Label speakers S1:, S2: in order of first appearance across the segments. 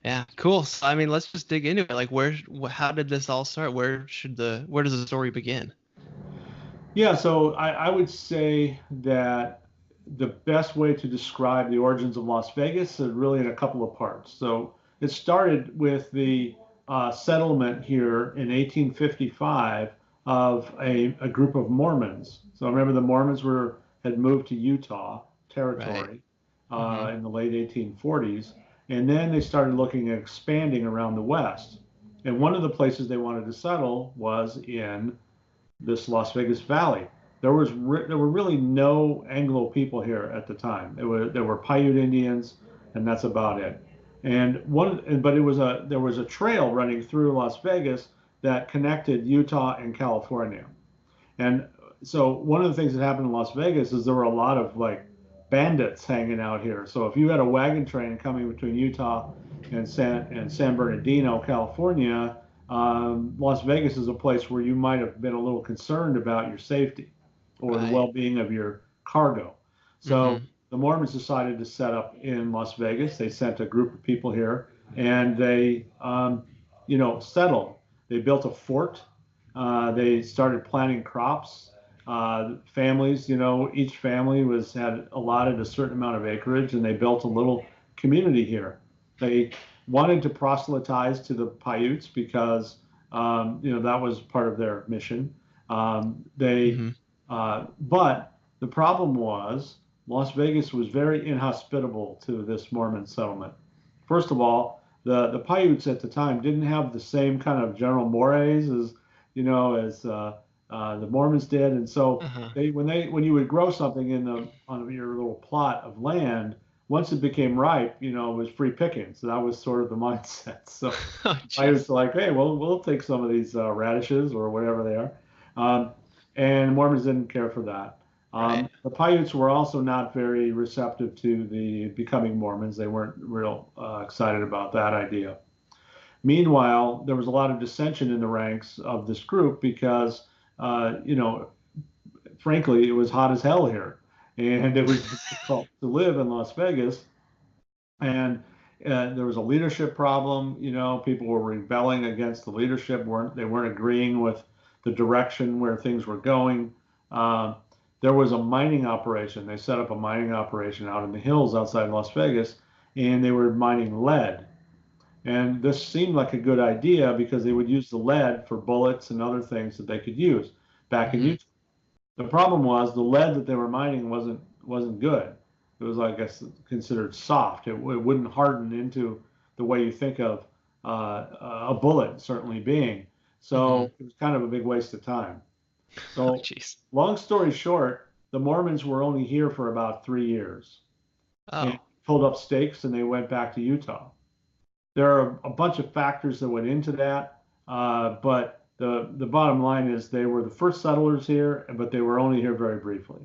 S1: Yeah, cool. So, I mean, let's just dig into it. Like, how did this all start? Where does the story begin?
S2: Yeah, so I would say that the best way to describe the origins of Las Vegas is really in a couple of parts. So it started with the settlement here in 1855 of a group of Mormons. So remember, the Mormons had moved to Utah
S1: Right.
S2: territory
S1: Hmm.
S2: in the late 1840s, and then they started looking at expanding around the West. And one of the places they wanted to settle was in this Las Vegas Valley. There were really no Anglo people here at the time. There were Paiute Indians, and that's about it. But there was a trail running through Las Vegas that connected Utah and California. And so one of the things that happened in Las Vegas is there were a lot of like bandits hanging out here. So if you had a wagon train coming between Utah and San Bernardino, California, Las Vegas is a place where you might have been a little concerned about your safety or the
S1: Right.
S2: well-being of your cargo. So
S1: Hmm.
S2: the Mormons decided to set up in Las Vegas. They sent a group of people here, and they settled. They built a fort. They started planting crops. Families, each family had allotted a certain amount of acreage, and they built a little community here. They wanted to proselytize to the Paiutes because that was part of their mission.
S1: Hmm.
S2: But the problem was Las Vegas was very inhospitable to this Mormon settlement. First of all, the Paiutes at the time didn't have the same kind of general mores as the Mormons did, and so
S1: Uh-huh.
S2: when you would grow something on your little plot of land, once it became ripe, it was free picking. So that was sort of the mindset. So
S1: Oh,
S2: I was
S1: jeez.
S2: like, hey, well, we'll take some of these radishes or whatever they are. Um, and Mormons didn't care for that.
S1: Right.
S2: The Paiutes were also not very receptive to the becoming Mormons. They weren't real excited about that idea. Meanwhile, there was a lot of dissension in the ranks of this group because, frankly, it was hot as hell here, and it was difficult to live in Las Vegas. And there was a leadership problem. People were rebelling against the leadership. They weren't agreeing with the direction where things were going. Uh, there was a mining operation. They set up a mining operation out in the hills outside Las Vegas, and they were mining lead. And this seemed like a good idea because they would use the lead for bullets and other things that they could use back in
S1: Hmm.
S2: Utah. The problem was the lead that they were mining wasn't good. It was, I guess, considered soft. It wouldn't harden into the way you think of a bullet certainly being.
S1: Hmm.
S2: So it was kind of a big waste of time.
S1: Oh,
S2: So
S1: jeez.
S2: long story short, the Mormons were only here for about 3 years and
S1: Oh.
S2: pulled up stakes and they went back to Utah. There are a bunch of factors that went into that, but the bottom line is they were the first settlers here, but they were only here very briefly.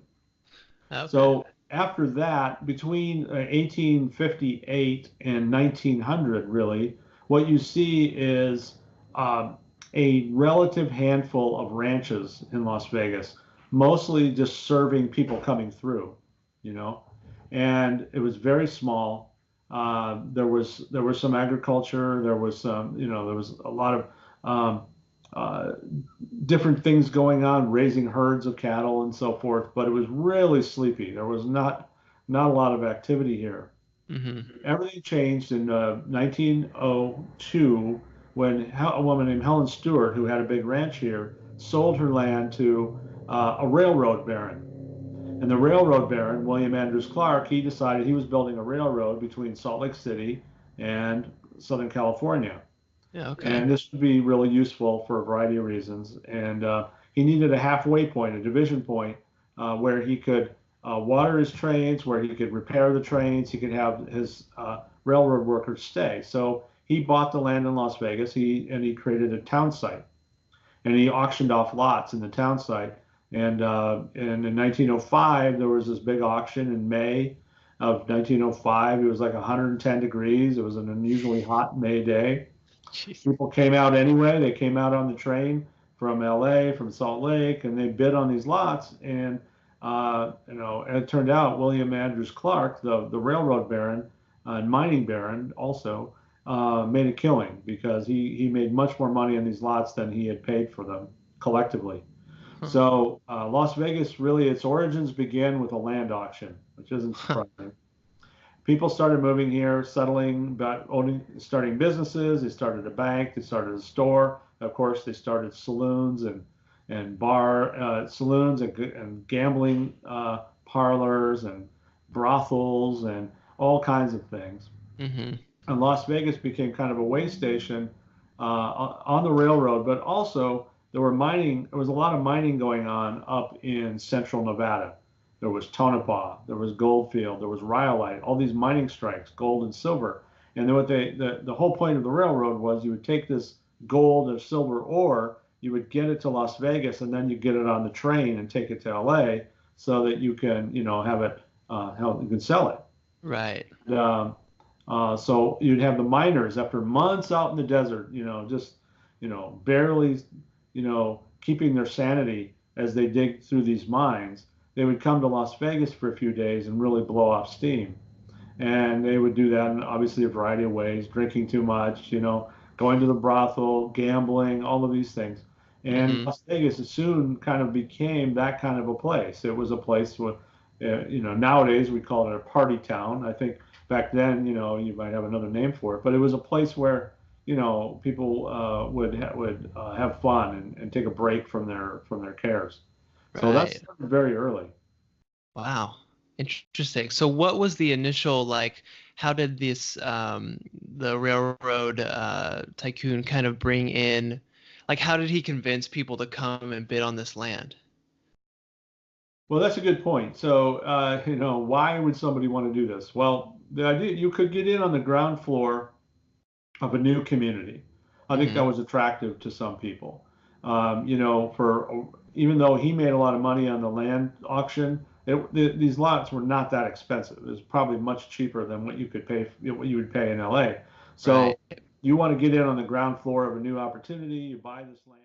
S1: Okay.
S2: So after that, between 1858 and 1900, really, what you see is um, a relative handful of ranches in Las Vegas, mostly just serving people coming through, you know, and it was very small. There was some agriculture. There was a lot of um, uh, different things going on, raising herds of cattle and so forth, but it was really sleepy. There was not a lot of activity here.
S1: Hmm.
S2: Everything changed in 1902 when a woman named Helen Stewart, who had a big ranch here, sold her land to a railroad baron. And the railroad baron, William Andrews Clark, he decided he was building a railroad between Salt Lake City and Southern California.
S1: Yeah. Okay.
S2: And this would be really useful for a variety of reasons. And he needed a halfway point, a division point, where he could water his trains, where he could repair the trains, he could have his railroad workers stay. So he bought the land in Las Vegas. He created a town site, and he auctioned off lots in the town site. And in 1905, there was this big auction in May of 1905. It was like 110 degrees. It was an unusually hot May day.
S1: Jeez.
S2: People came out anyway. They came out on the train from LA, from Salt Lake, and they bid on these lots. And it turned out William Andrews Clark, the railroad baron and mining baron, also, made a killing because he made much more money on these lots than he had paid for them collectively.
S1: Huh.
S2: So Las Vegas, really, its origins began with a land auction, which isn't surprising. People started moving here, settling, about owning, starting businesses. They started a bank. They started a store. Of course, they started saloons and saloons and gambling parlors and brothels and all kinds of things.
S1: Mhm.
S2: And Las Vegas became kind of a way station on the railroad, but also there were mining. There was a lot of mining going on up in central Nevada. There was Tonopah, there was Goldfield, there was Rhyolite, all these mining strikes, gold and silver. And then the whole point of the railroad was you would take this gold or silver ore, you would get it to Las Vegas, and then you get it on the train and take it to LA so that you can, have it, how you can sell it.
S1: Right.
S2: So you'd have the miners after months out in the desert, just, barely, keeping their sanity as they dig through these mines. They would come to Las Vegas for a few days and really blow off steam. And they would do that in obviously a variety of ways, drinking too much, going to the brothel, gambling, all of these things. And
S1: Mhm.
S2: Las Vegas soon kind of became that kind of a place. It was a place where, nowadays we call it a party town. I think back then, you might have another name for it, but it was a place where, people would have fun and take a break from their cares. So that
S1: Right.
S2: started very early.
S1: Wow. Interesting. So what was the initial like how did this the railroad tycoon kind of bring in like how did he convince people to come and bid on this land?
S2: Well, that's a good point. So, why would somebody want to do this? Well, the idea you could get in on the ground floor of a new community. I think that
S1: Mhm.
S2: was attractive to some people. For even though he made a lot of money on the land auction, these lots were not that expensive. It was probably much cheaper than what you could pay, what you would pay in LA.
S1: Right.
S2: So, you want to get in on the ground floor of a new opportunity. You buy this land.